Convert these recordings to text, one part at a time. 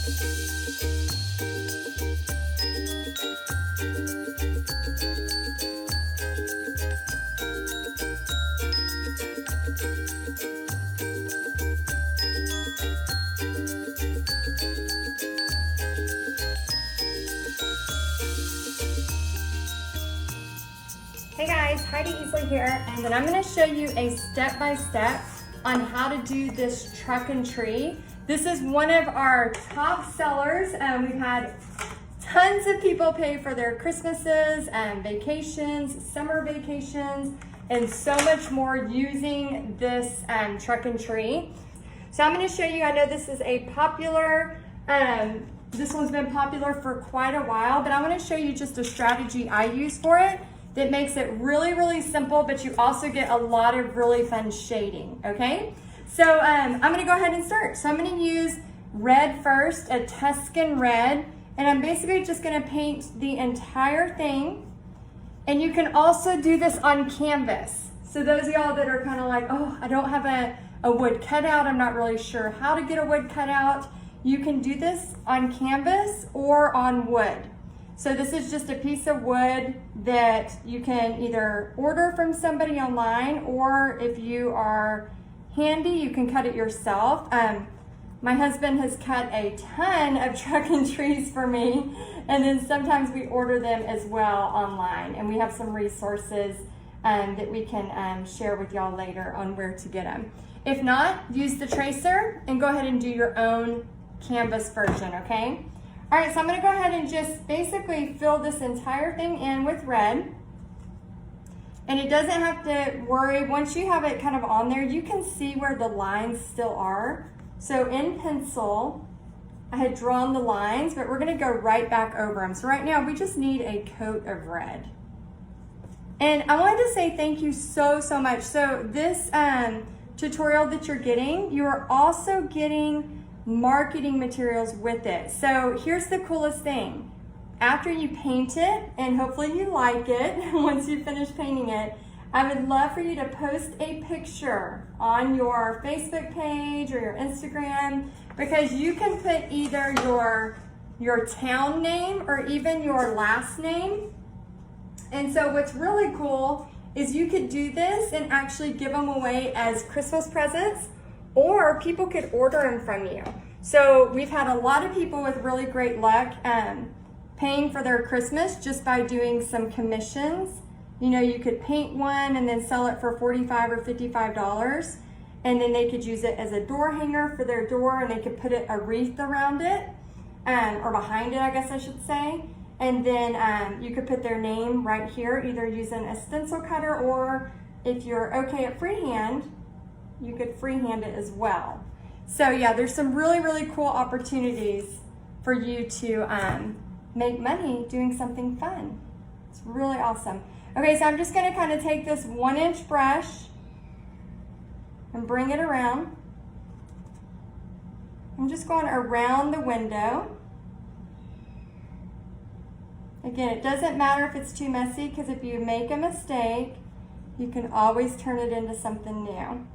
Hey guys, Heidi Easley here, and then I'm going to show you a step-by-step on how to do this truck and tree. This is one of our top sellers. We've had tons of people pay for their Christmases and vacations, summer vacations, and so much more using this truck and tree. So I'm going to show you, I know this is a popular, this one's been popular for quite a while, but I'm going to show you just a strategy I use for it that makes it really, really simple, but you also get a lot of really fun shading, okay? So I'm gonna go ahead and start. So I'm gonna use red first, a Tuscan red, and I'm basically just gonna paint the entire thing. And you can also do this on canvas. So those of y'all that are kind of like, oh, I don't have a wood cutout, I'm not really sure how to get a wood cutout, you can do this on canvas or on wood. So this is just a piece of wood that you can either order from somebody online, or if you are handy, you can cut it yourself. My husband has cut a ton of truck and trees for me, and then sometimes we order them as well online, and we have some resources that we can share with y'all later on where to get them. If not, use the tracer and go ahead and do your own canvas version, okay? All right, so I'm gonna go ahead and just basically fill this entire thing in with red. And it doesn't have to worry, once you have it kind of on there, you can see where the lines still are. So in pencil, I had drawn the lines, but we're gonna go right back over them. So right now, we just need a coat of red. And I wanted to say thank you so much. So this tutorial that you're getting, you are also getting marketing materials with it. So here's the coolest thing. After you paint it, and hopefully you like it once you finish painting it, I would love for you to post a picture on your Facebook page or your Instagram, because you can put either your town name or even your last name. And so what's really cool is you could do this and actually give them away as Christmas presents, or people could order them from you. So we've had a lot of people with really great luck paying for their Christmas just by doing some commissions. You know, you could paint one and then sell it for $45 or $55, and then they could use it as a door hanger for their door, and they could put a wreath around it, or behind it, I guess I should say. And then you could put their name right here, either using a stencil cutter, or if you're okay at freehand, you could freehand it as well. So yeah, there's some really cool opportunities for you to make money doing something fun. It's really awesome. Okay, so I'm just gonna kind of take this 1-inch brush and bring it around. I'm just going around the window. Again, it doesn't matter if it's too messy, because if you make a mistake, you can always turn it into something new.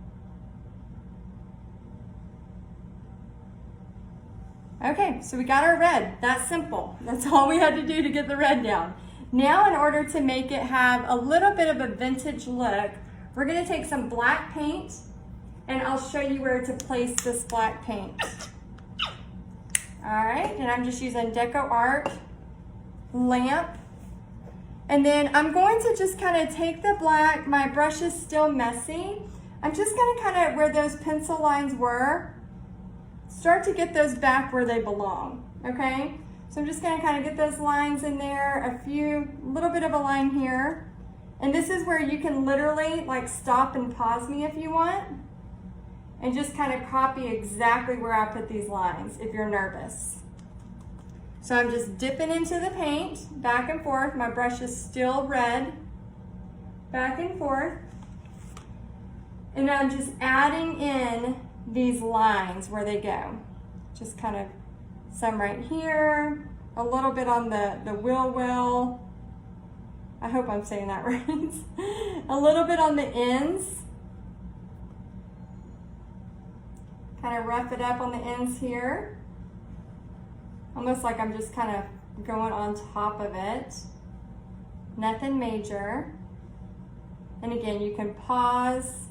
Okay, so we got our red. That's simple. That's all we had to do to get the red down. Now, in order to make it have a little bit of a vintage look, we're gonna take some black paint, and I'll show you where to place this black paint. All right, and I'm just using Deco Art lamp. And then I'm going to just kind of take the black, my brush is still messy. I'm just gonna kind of, where those pencil lines were, start to get those back where they belong, okay? So I'm just gonna kind of get those lines in there, little bit of a line here. And this is where you can literally like stop and pause me if you want, and just kind of copy exactly where I put these lines if you're nervous. So I'm just dipping into the paint, back and forth. My brush is still red, back and forth. And I'm just adding in these lines where they go. Just kind of some right here, a little bit on the will. I hope I'm saying that right. A little bit on the ends. Kind of rough it up on the ends here. almost like I'm just kind of going on top of it. Nothing major. And again, you can pause,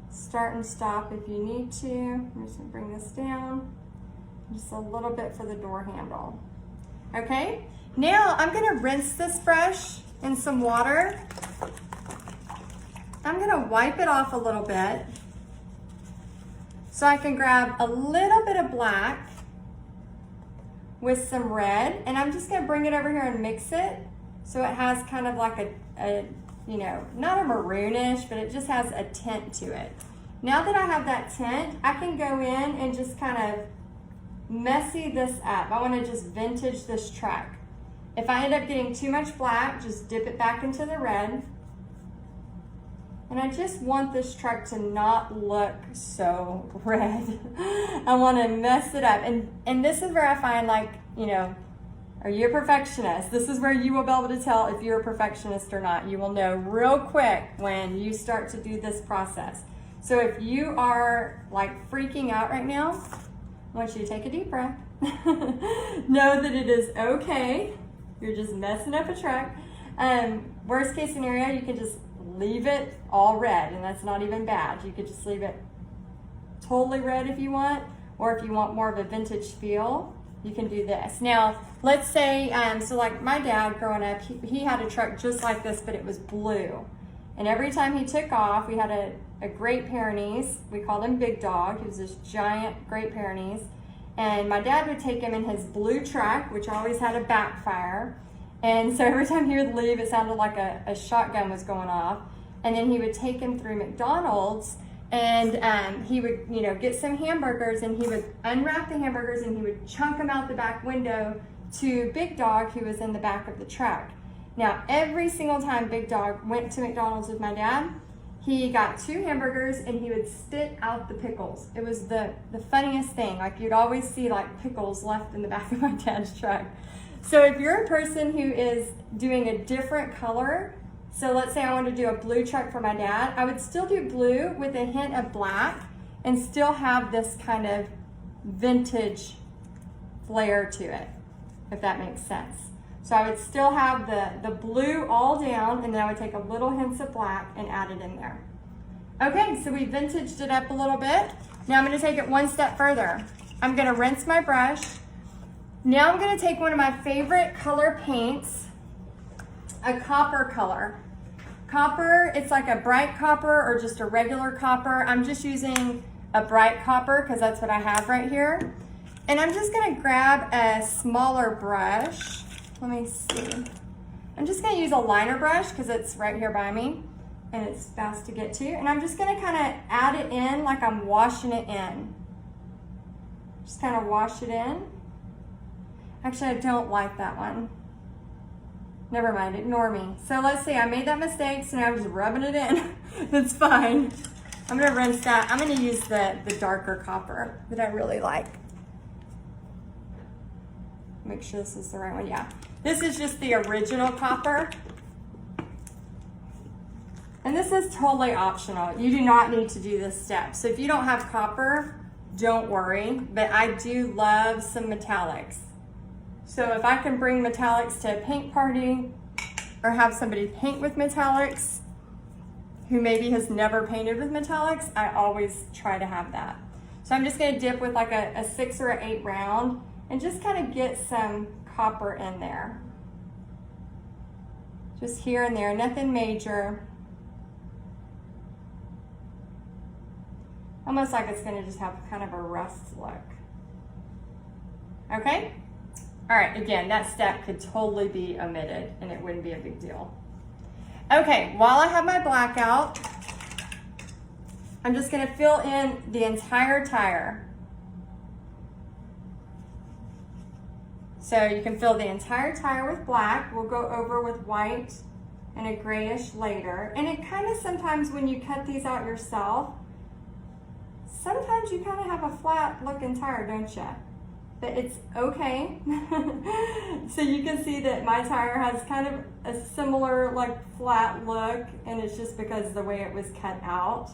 start and stop if you need to. I'm just gonna bring this down just a little bit for the door handle. Okay, now I'm gonna rinse this brush in some water. I'm gonna wipe it off a little bit so I can grab a little bit of black with some red, and I'm just gonna bring it over here and mix it so it has kind of like a you know, not a maroonish, but it just has a tint to it. Now that I have that tint, I can go in and just kind of messy this up. I wanna just vintage this truck. If I end up getting too much black, just dip it back into the red. And I just want this truck to not look so red. I wanna mess it up. And this is where I find, like, you know, are you a perfectionist? This is where you will be able to tell if you're a perfectionist or not. You will know real quick when you start to do this process. So if you are like freaking out right now, I want you to take a deep breath. Know that it is okay. You're just messing up a truck. Worst case scenario, you can just leave it all red, and that's not even bad. You could just leave it totally red if you want, or if you want more of a vintage feel, you can do this. Now, let's say, so like my dad growing up, he had a truck just like this, but it was blue. And every time he took off, we had a Great Pyrenees. We called him Big Dog. He was this giant Great Pyrenees. And my dad would take him in his blue truck, which always had a backfire. And so every time he would leave, it sounded like a shotgun was going off. And then he would take him through McDonald's, and he would, you know, get some hamburgers, and he would unwrap the hamburgers and he would chunk them out the back window to Big Dog, who was in the back of the truck. Now, every single time Big Dog went to McDonald's with my dad, he got 2 hamburgers and he would spit out the pickles. It was the funniest thing. Like, you'd always see like pickles left in the back of my dad's truck. So if you're a person who is doing a different color, so let's say I want to do a blue truck for my dad, I would still do blue with a hint of black and still have this kind of vintage flair to it, if that makes sense. So I would still have the blue all down, and then I would take a little hints of black and add it in there. Okay, so we vintaged it up a little bit. Now I'm gonna take it one step further. I'm gonna rinse my brush. Now I'm gonna take one of my favorite color paints, a copper color. Copper, it's like a bright copper or just a regular copper. I'm just using a bright copper because that's what I have right here. And I'm just gonna grab a smaller brush. Let me see. I'm just gonna use a liner brush because it's right here by me and it's fast to get to. And I'm just gonna kind of add it in like I'm washing it in. Just kind of wash it in. Actually, I don't like that one. Never mind, ignore me. So let's see, I made that mistake, so now I'm just rubbing it in. That's fine. I'm gonna rinse that. I'm gonna use the darker copper that I really like. Make sure this is the right one, yeah. This is just the original copper. And this is totally optional. You do not need to do this step. So if you don't have copper, don't worry, but I do love some metallics. So if I can bring metallics to a paint party or have somebody paint with metallics who maybe has never painted with metallics, I always try to have that. So I'm just gonna dip with like a 6 or an 8 round and just kind of get some copper in there. Just here and there, nothing major. Almost like it's gonna just have kind of a rust look. Okay? All right, again, that step could totally be omitted and it wouldn't be a big deal. Okay, while I have my black out, I'm just gonna fill in the entire tire. So you can fill the entire tire with black. We'll go over with white and a grayish later. And it kind of sometimes when you cut these out yourself, sometimes you kind of have a flat looking tire, don't you? But it's okay. So you can see that my tire has kind of a similar like flat look, and it's just because of the way it was cut out.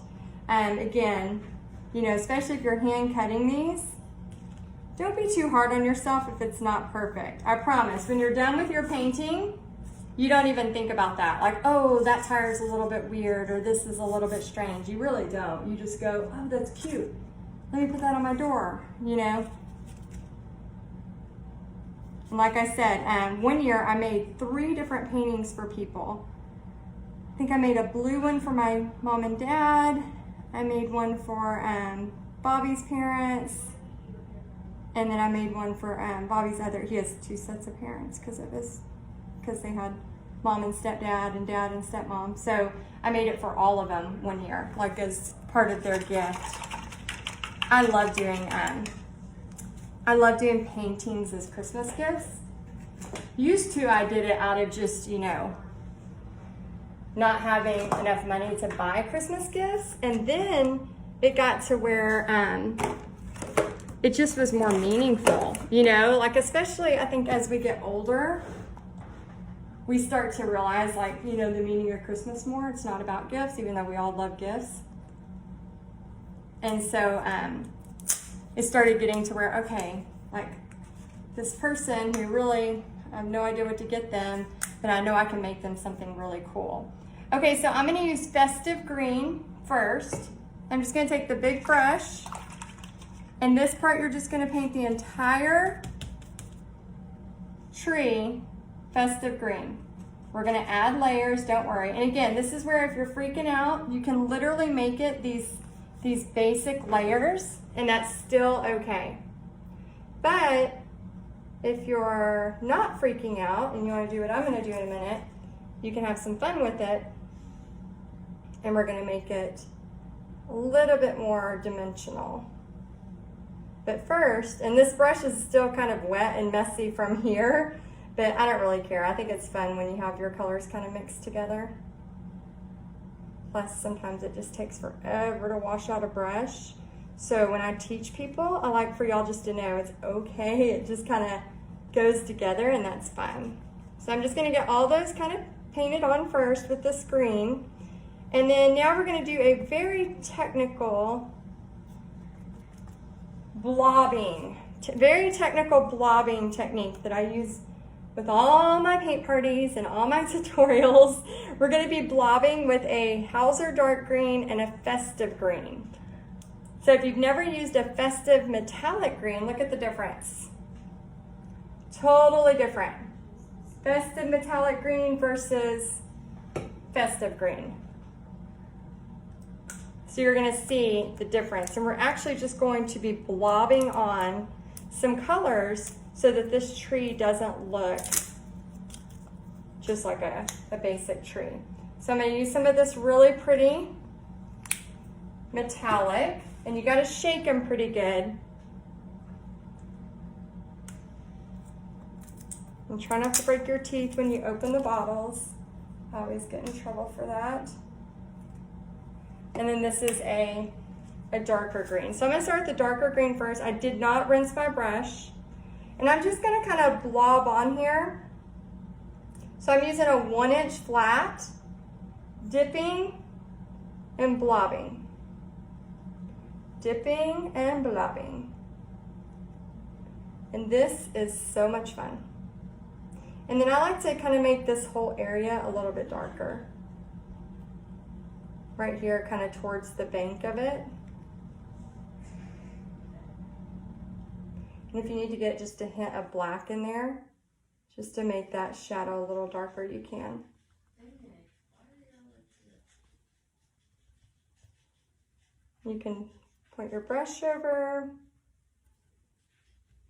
And again, you know, especially if you're hand cutting these, don't be too hard on yourself if it's not perfect. I promise, when you're done with your painting, you don't even think about that. Like, oh, that tire is a little bit weird, or this is a little bit strange. You really don't. You just go, oh, that's cute. Let me put that on my door, you know? And like I said, one year I made 3 different paintings for people. I think I made a blue one for my mom and dad. I made one for Bobby's parents. And then I made one for Bobby's he has 2 sets of parents because they had mom and stepdad and dad and stepmom. So I made it for all of them one year, like as part of their gift. I love doing paintings as Christmas gifts. Used to, I did it out of just, you know, not having enough money to buy Christmas gifts. And then it got to where it just was more meaningful, you know, like especially I think as we get older, we start to realize, like, you know, the meaning of Christmas more. It's not about gifts, even though we all love gifts. And so it started getting to where, okay, like this person who really, I have no idea what to get them, but I know I can make them something really cool. Okay, so I'm gonna use festive green first. I'm just gonna take the big brush, and this part you're just gonna paint the entire tree festive green. We're gonna add layers, don't worry. And again, this is where if you're freaking out, you can literally make it these basic layers, and that's still okay. But if you're not freaking out and you wanna do what I'm gonna do in a minute, you can have some fun with it, and we're gonna make it a little bit more dimensional. But first, and this brush is still kind of wet and messy from here, but I don't really care. I think it's fun when you have your colors kind of mixed together. Plus, sometimes it just takes forever to wash out a brush. So when I teach people, I like for y'all just to know it's okay. It just kind of goes together, and that's fine. So I'm just gonna get all those kind of painted on first with this green. And then now we're gonna do a very technical blobbing, very technical blobbing technique that I use with all my paint parties and all my tutorials. We're gonna be blobbing with a Hauser dark green and a festive green. So if you've never used a festive metallic green, look at the difference. Totally different. Festive metallic green versus festive green. So you're gonna see the difference. And we're actually just going to be blobbing on some colors so that this tree doesn't look just like a basic tree. So I'm gonna use some of this really pretty metallic, and you gotta shake them pretty good. And try not to break your teeth when you open the bottles. I always get in trouble for that. And then this is a darker green. So I'm gonna start with the darker green first. I did not rinse my brush. And I'm just gonna kind of blob on here. So I'm using a 1-inch flat, dipping and blobbing. Dipping and blobbing. And this is so much fun. And then I like to kind of make this whole area a little bit darker. Right here, kind of towards the bank of it. And if you need to get just a hint of black in there, just to make that shadow a little darker, you can. You can point your brush over.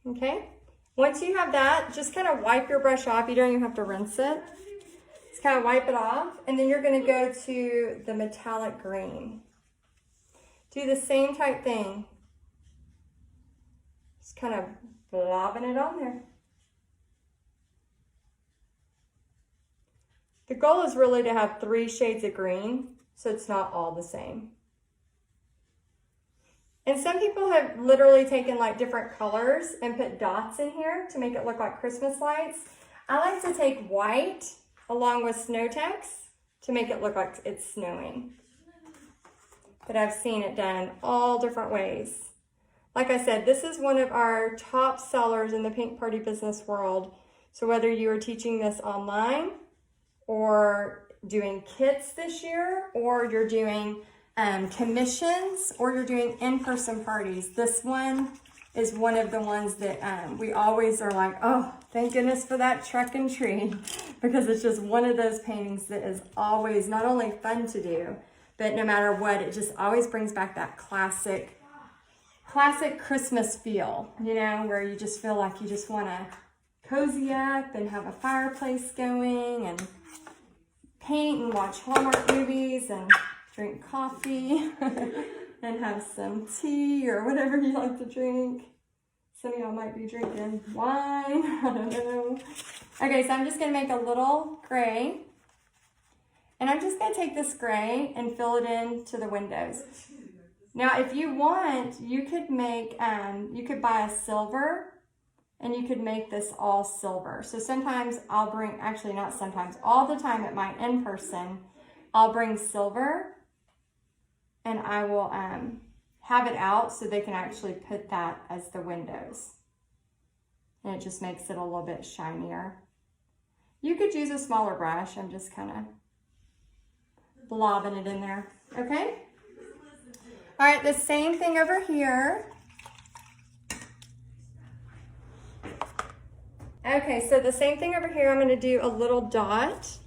Okay? Once you have that, just kind of wipe your brush off. You don't even have to rinse it. Just kind of wipe it off, and then you're going to go to the metallic green. Do the same type thing. Just kind of blobbing it on there. The goal is really to have 3 shades of green, so it's not all the same. And some people have literally taken like different colors and put dots in here to make it look like Christmas lights. I like to take white along with snow text to make it look like it's snowing. But I've seen it done all different ways. like I said, this is one of our top sellers in the paint party business world. So whether you are teaching this online or doing kits this year, or you're doing commissions, or you're doing in-person parties, this one is one of the ones that we always are like, oh, thank goodness for that truck and tree, because it's just one of those paintings that is always not only fun to do, but no matter what, it just always brings back that classic Christmas feel, you know, where you just feel like you just want to cozy up and have a fireplace going and paint and watch Hallmark movies and drink coffee and have some tea or whatever you like to drink. Some of y'all might be drinking wine, I don't know. Okay, so I'm just gonna make a little gray, and I'm just gonna take this gray and fill it into the windows. Now, if you want, you could make, you could buy a silver, and you could make this all silver. So sometimes I'll bring, actually not sometimes, all the time at my in-person, I'll bring silver, and I will have it out so they can actually put that as the windows. And it just makes it a little bit shinier. You could use a smaller brush. I'm just kind of blobbing it in there, okay? All right, the same thing over here. Okay, so the same thing over here, I'm gonna do a little dot.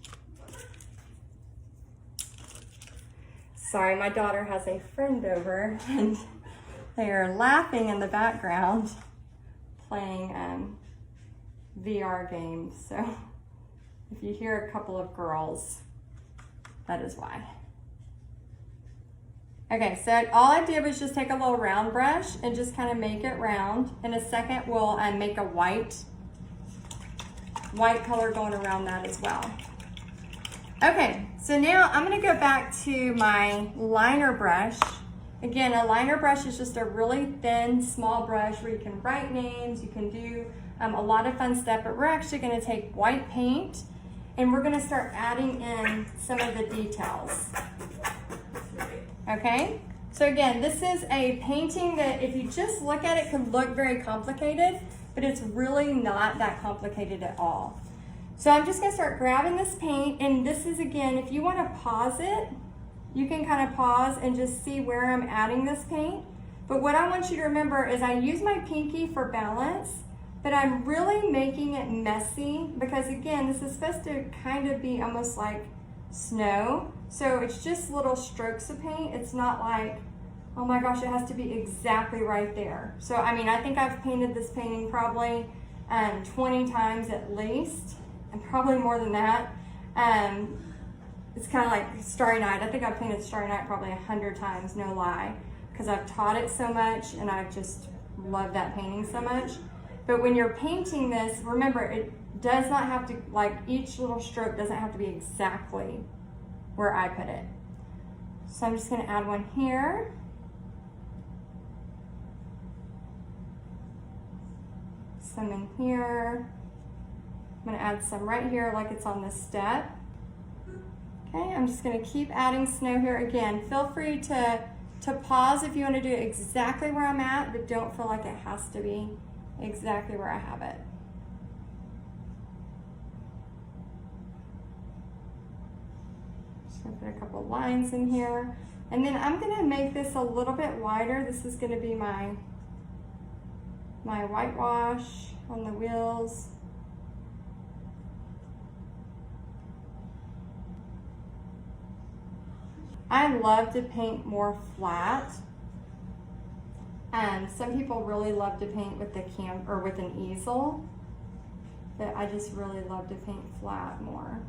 Sorry, my daughter has a friend over and they are laughing in the background playing VR games. So if you hear a couple of girls, that is why. Okay, so all I did was just take a little round brush and just kind of make it round. In a second, we'll make a white color going around that as well. Okay, so now I'm gonna go back to my liner brush. Again, a liner brush is just a really thin, small brush where you can write names, you can do a lot of fun stuff, but we're actually gonna take white paint and we're gonna start adding in some of the details. Okay, so again, this is a painting that if you just look at it could look very complicated, but it's really not that complicated at all. So I'm just gonna start grabbing this paint, and this is, again, if you wanna pause it, you can kind of pause and just see where I'm adding this paint. But what I want you to remember is I use my pinky for balance, but I'm really making it messy because, again, this is supposed to kind of be almost like snow. So it's just little strokes of paint. It's not like, oh my gosh, it has to be exactly right there. So, I mean, I think I've painted this painting probably 20 times at least, and probably more than that. It's kind of like Starry Night. I think I've painted Starry Night probably 100 times, no lie, because I've taught it so much and I've just loved that painting so much. But when you're painting this, remember, it does not have to, like, each little stroke doesn't have to be exactly where I put it. So I'm just gonna add one here. Some in here. I'm gonna add some right here like it's on the step. Okay, I'm just gonna keep adding snow here. Again, feel free to pause if you wanna do it exactly where I'm at, but don't feel like it has to be exactly where I have it. Just gonna put a couple lines in here. And then I'm gonna make this a little bit wider. This is gonna be my whitewash on the wheels. I love to paint more flat. Some people really love to paint with the with an easel, but I just really love to paint flat more.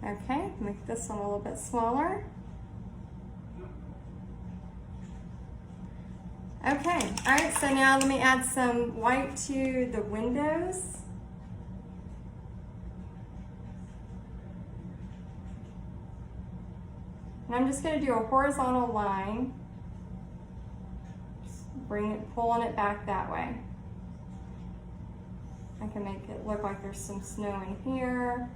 Okay, make this one a little bit smaller. Okay, all right, so now let me add some white to the windows. And I'm just gonna do a horizontal line, just pulling it back that way. I can make it look like there's some snow in here,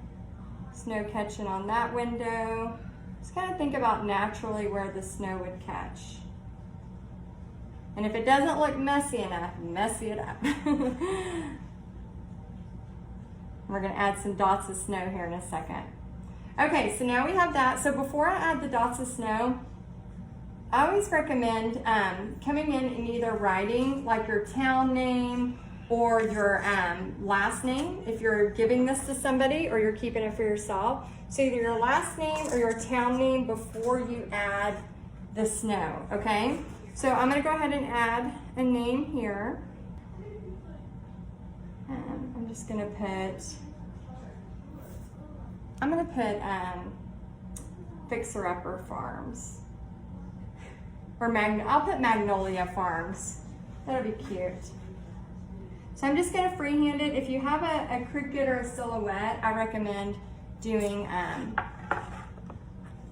snow catching on that window. Just kind of think about naturally where the snow would catch. And if it doesn't look messy enough, messy it up. We're gonna add some dots of snow here in a second. Okay, so now we have that. So before I add the dots of snow, I always recommend coming in and either writing like your town name or your last name if you're giving this to somebody or you're keeping it for yourself. So either your last name or your town name before you add the snow, okay? So I'm gonna go ahead and add a name here. I'm just gonna put, Fixer Upper Farms. Or I'll put Magnolia Farms. That'll be cute. So I'm just gonna freehand it. If you have a Cricut or a silhouette, I recommend doing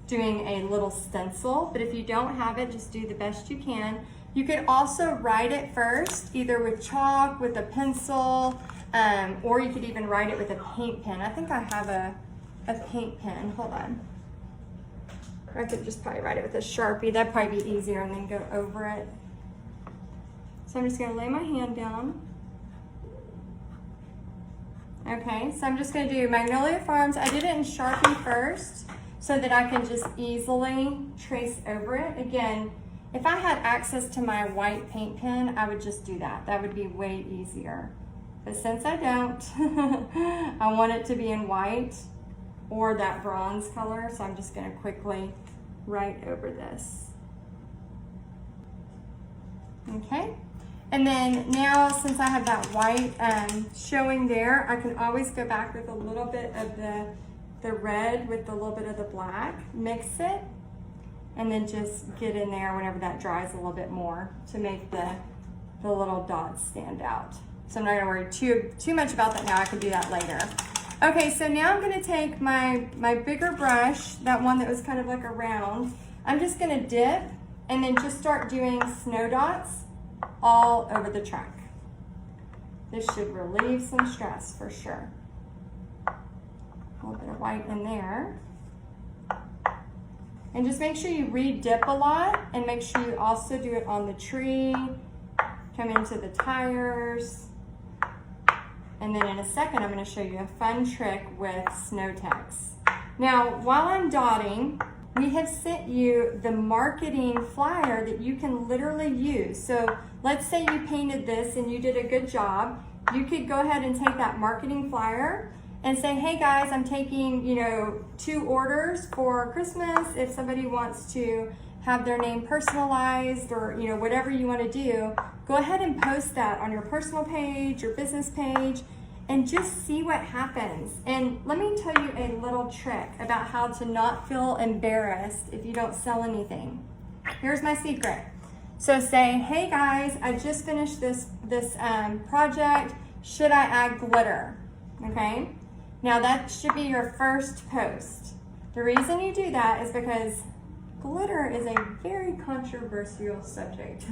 a little stencil, but if you don't have it, just do the best you can. You could also write it first, either with chalk, with a pencil, or you could even write it with a paint pen. I think I have a paint pen, hold on. I could just probably write it with a Sharpie. That'd probably be easier and then go over it. So I'm just gonna lay my hand down. Okay, so I'm just gonna do Magnolia Farms. I did it in Sharpie first so that I can just easily trace over it. Again, if I had access to my white paint pen, I would just do that. That would be way easier. But since I don't, I want it to be in white or that bronze color, so I'm just gonna quickly write over this. Okay, and then now since I have that white showing there, I can always go back with a little bit of the red with a little bit of the black, mix it, and then just get in there whenever that dries a little bit more to make the little dots stand out. So I'm not gonna worry too much about that now, I can do that later. Okay, so now I'm gonna take my bigger brush, that one that was kind of like a round, I'm just gonna dip and then just start doing snow dots all over the truck. This should relieve some stress for sure. A little bit of white in there. And just make sure you re-dip a lot and make sure you also do it on the tree, come into the tires. And then in a second, I'm gonna show you a fun trick with snow text. Now, while I'm dotting, we have sent you the marketing flyer that you can literally use. So let's say you painted this and you did a good job. You could go ahead and take that marketing flyer and say, hey guys, I'm taking 2 orders for Christmas. If somebody wants to have their name personalized or whatever you want to do, go ahead and post that on your personal page, your business page, and just see what happens. And let me tell you a little trick about how to not feel embarrassed if you don't sell anything. Here's my secret. So say, hey guys, I just finished this project. Should I add glitter? Okay. Now that should be your first post. The reason you do that is because glitter is a very controversial subject.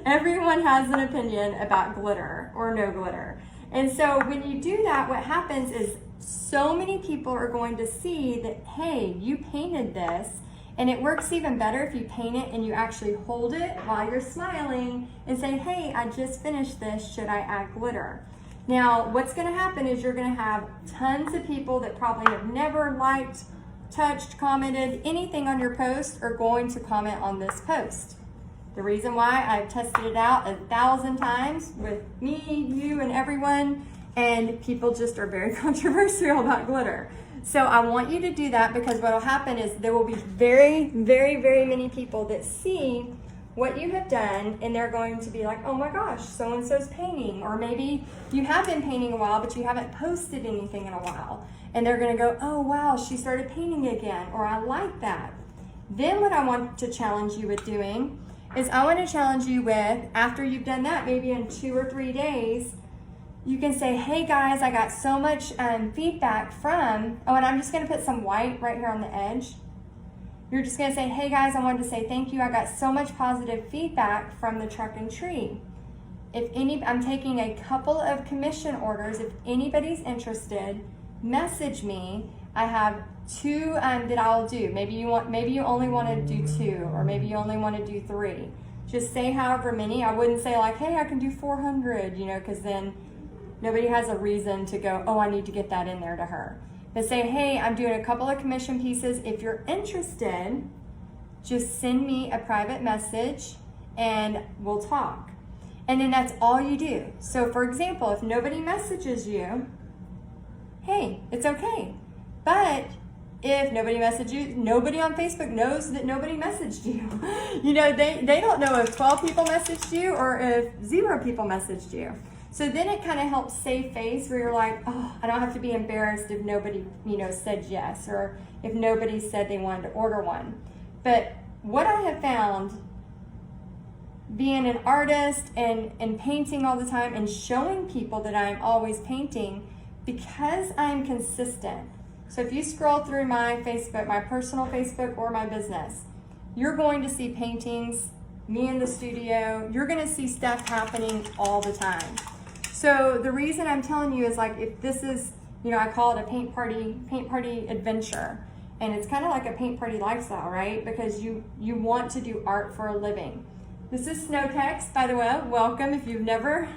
Everyone has an opinion about glitter or no glitter. And so when you do that, what happens is so many people are going to see that, hey, you painted this, and it works even better if you paint it and you actually hold it while you're smiling and say, hey, I just finished this, should I add glitter? Now, what's gonna happen is you're gonna have tons of people that probably have never liked, touched, commented, anything on your post are going to comment on this post. The reason why, I've tested it out 1,000 times with me, you, and everyone, and people just are very controversial about glitter. So I want you to do that because what will happen is there will be very, very, very many people that see what you have done and they're going to be like, oh my gosh, so-and-so's painting. Or maybe you have been painting a while, but you haven't posted anything in a while. And they're gonna go, oh wow, she started painting again, or I like that. Then what I want to challenge you with doing is I want to challenge you with, after you've done that, maybe in 2 or 3 days, you can say, hey guys, I got so much feedback from, oh, and I'm just gonna put some white right here on the edge. You're just gonna say, hey guys, I wanted to say thank you. I got so much positive feedback from the truck and tree. I'm taking a couple of commission orders. If anybody's interested, message me. I have 2 that I'll do. Maybe you only want to do 2, or maybe you only want to do 3. Just say however many. I wouldn't say like, hey, I can do 400, you know, because then nobody has a reason to go, oh, I need to get that in there to her. But say, hey, I'm doing a couple of commission pieces. If you're interested, just send me a private message and we'll talk. And then that's all you do. So for example, if nobody messages you, hey, it's okay. But if nobody messaged you, nobody on Facebook knows that nobody messaged you. You know, they don't know if 12 people messaged you or if 0 people messaged you. So then it kind of helps save face where you're like, oh, I don't have to be embarrassed if nobody, you know, said yes, or if nobody said they wanted to order one. But what I have found, being an artist and painting all the time and showing people that I'm always painting, because I'm consistent. So if you scroll through my Facebook, my personal Facebook or my business, you're going to see paintings, me in the studio, you're gonna see stuff happening all the time. So the reason I'm telling you is like, if this is, you know, I call it a paint party adventure. And it's kind of like a paint party lifestyle, right? Because you want to do art for a living. This is Snowtex, by the way. Welcome. If you've never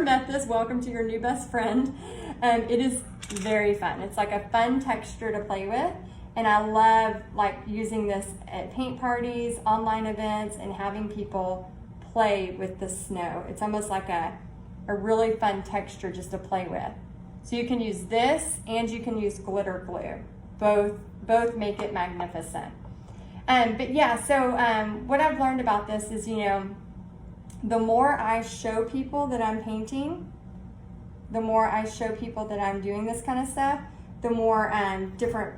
met this, welcome to your new best friend. It is very fun. It's like a fun texture to play with, and I love like using this at paint parties, online events, and having people play with the snow. It's almost like a really fun texture just to play with. So you can use this and you can use glitter glue. Both make it magnificent. But yeah, so what I've learned about this is, you know, the more I show people that I'm painting, the more I show people that I'm doing this kind of stuff, the more different,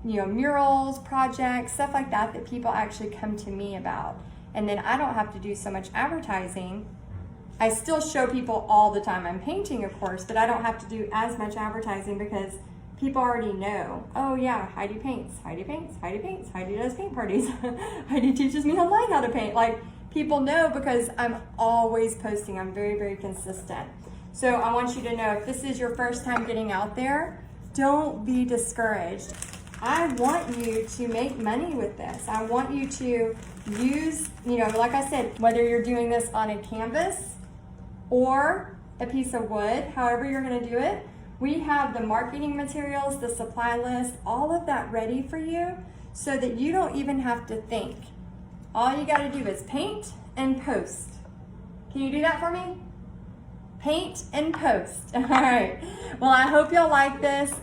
you know, murals, projects, stuff like that that people actually come to me about. And then I don't have to do so much advertising. I still show people all the time I'm painting, of course, but I don't have to do as much advertising because people already know, oh yeah, Heidi paints, Heidi paints, Heidi paints, Heidi does paint parties, Heidi teaches me online how to paint. Like, people know because I'm always posting. I'm very, very consistent. So I want you to know, if this is your first time getting out there, don't be discouraged. I want you to make money with this. I want you to use, you know, like I said, whether you're doing this on a canvas or a piece of wood, however you're gonna do it, we have the marketing materials, the supply list, all of that ready for you so that you don't even have to think. All you gotta do is paint and post. Can you do that for me? Paint and post. All right. Well, I hope y'all like this.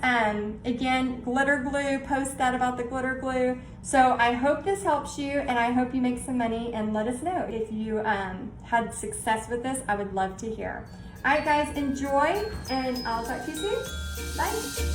Again, glitter glue, post that about the glitter glue. So I hope this helps you, and I hope you make some money, and let us know if you had success with this. I would love to hear. All right, guys, enjoy, and I'll talk to you soon. Bye.